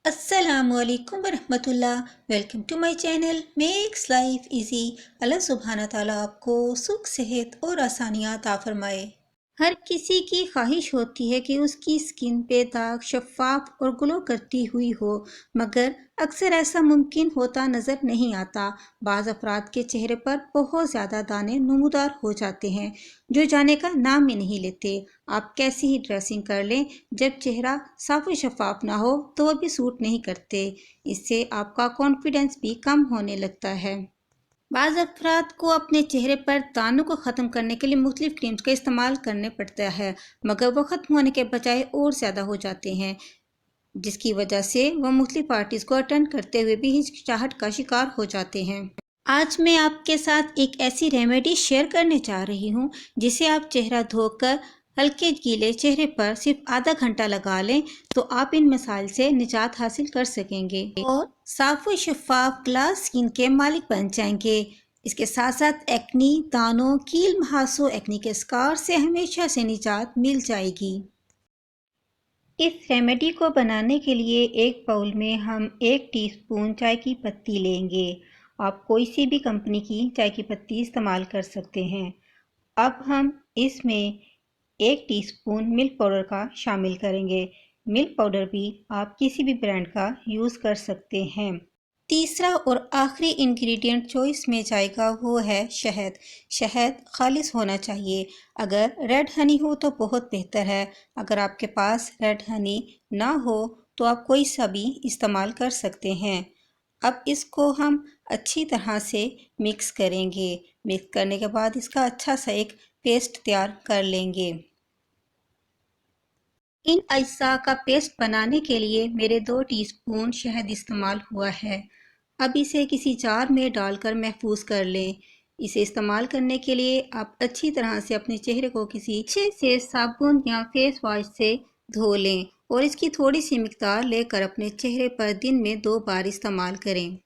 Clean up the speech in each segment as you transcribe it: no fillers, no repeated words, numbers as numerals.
अस्सलामुअलैकुम वरहमतुल्लाह। Welcome to my channel makes life easy. अल्लाह सुब्हाना ताला आपको सुख सेहत और आसानियाँ अता फरमाए। हर किसी की ख्वाहिश होती है कि उसकी स्किन पे दाग शफाफ और ग्लो करती हुई हो, मगर अक्सर ऐसा मुमकिन होता नज़र नहीं आता। बाज़ अफराद के चेहरे पर बहुत ज़्यादा दाने नमूदार हो जाते हैं जो जाने का नाम ही नहीं लेते। आप कैसी ही ड्रेसिंग कर लें, जब चेहरा साफ और शफाफ ना हो तो वह भी सूट नहीं करते। इससे आपका कॉन्फिडेंस भी कम होने लगता है। बाज़ अफराद को अपने चेहरे पर दानों को ख़त्म करने के लिए मुख्तलिफ़ क्रीम्स का इस्तेमाल करने पड़ता है, मगर वो ख़त्म होने के बजाय और ज़्यादा हो जाते हैं, जिसकी वजह से वह मुख्तलिफ़ पार्टीज़ को अटेंड करते हुए भी हिचकिचाहट का शिकार हो जाते हैं। आज मैं आपके साथ एक ऐसी रेमेडी शेयर करने जा रही हूँ जिसे आप चेहरा धोकर हल्के गीले चेहरे पर सिर्फ आधा घंटा लगा लें तो आप इन मसाइल से निजात हासिल कर सकेंगे और साफ और शफाफ ग्लास स्किन के मालिक बन जाएंगे। इसके साथ साथ एक्नी, दानों, कील मुहासों, एक्नी के स्कार से हमेशा से निजात मिल जाएगी। इस रेमेडी को बनाने के लिए एक बाउल में हम 1 टीस्पून चाय की पत्ती लेंगे। आप कोई सी भी कंपनी की चाय की पत्ती इस्तेमाल कर सकते हैं। अब हम इसमें 1 टीस्पून मिल्क पाउडर का शामिल करेंगे। मिल्क पाउडर भी आप किसी भी ब्रांड का यूज़ कर सकते हैं। तीसरा और आखिरी इंग्रेडिएंट जो इसमें जाएगा वो है शहद। शहद खालिस होना चाहिए। अगर रेड हनी हो तो बहुत बेहतर है। अगर आपके पास रेड हनी ना हो तो आप कोई सा भी इस्तेमाल कर सकते हैं। अब इसको हम अच्छी तरह से मिक्स करेंगे। मिक्स करने के बाद इसका अच्छा सा एक पेस्ट तैयार कर लेंगे। इन अज्जा का पेस्ट बनाने के लिए मेरे 2 टीस्पून शहद इस्तेमाल हुआ है। अब इसे किसी जार में डालकर महफूज कर लें। इसे इस्तेमाल करने के लिए आप अच्छी तरह से अपने चेहरे को किसी अच्छे से साबुन या फेस वॉश से धो लें और इसकी थोड़ी सी मिकदार लेकर अपने चेहरे पर दिन में 2 बार इस्तेमाल करें।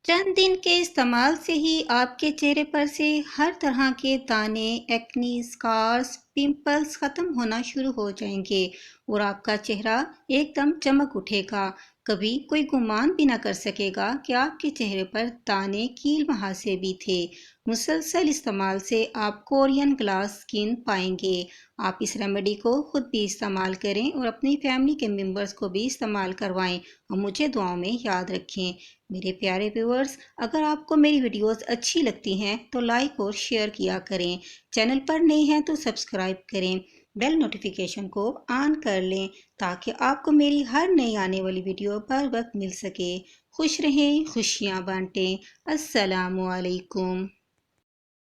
चंद दिन के इस्तेमाल से ही आपके चेहरे पर से हर तरह के दाने, एक्नी, स्कार्स, पिंपल्स ख़त्म होना शुरू हो जाएंगे और आपका चेहरा एकदम चमक उठेगा। कभी कोई गुमान भी ना कर सकेगा कि आपके चेहरे पर दाने, कील मुहासे भी थे। मुसलसल इस्तेमाल से आप कोरियन ग्लास स्किन पाएंगे। आप इस रेमेडी को खुद भी इस्तेमाल करें और अपनी फैमिली के मेंबर्स को भी इस्तेमाल करवाएं और मुझे दुआओं में याद रखें। मेरे प्यारे व्यूअर्स, अगर आपको मेरी वीडियोस अच्छी लगती हैं तो लाइक और शेयर किया करें। चैनल पर नए हैं तो सब्सक्राइब करें। बेल नोटिफिकेशन को ऑन कर लें ताकि आपको मेरी हर नई आने वाली वीडियो पर वक्त मिल सके। खुश रहें, खुशियाँ बांटें। अस्सलामु अलैकुम।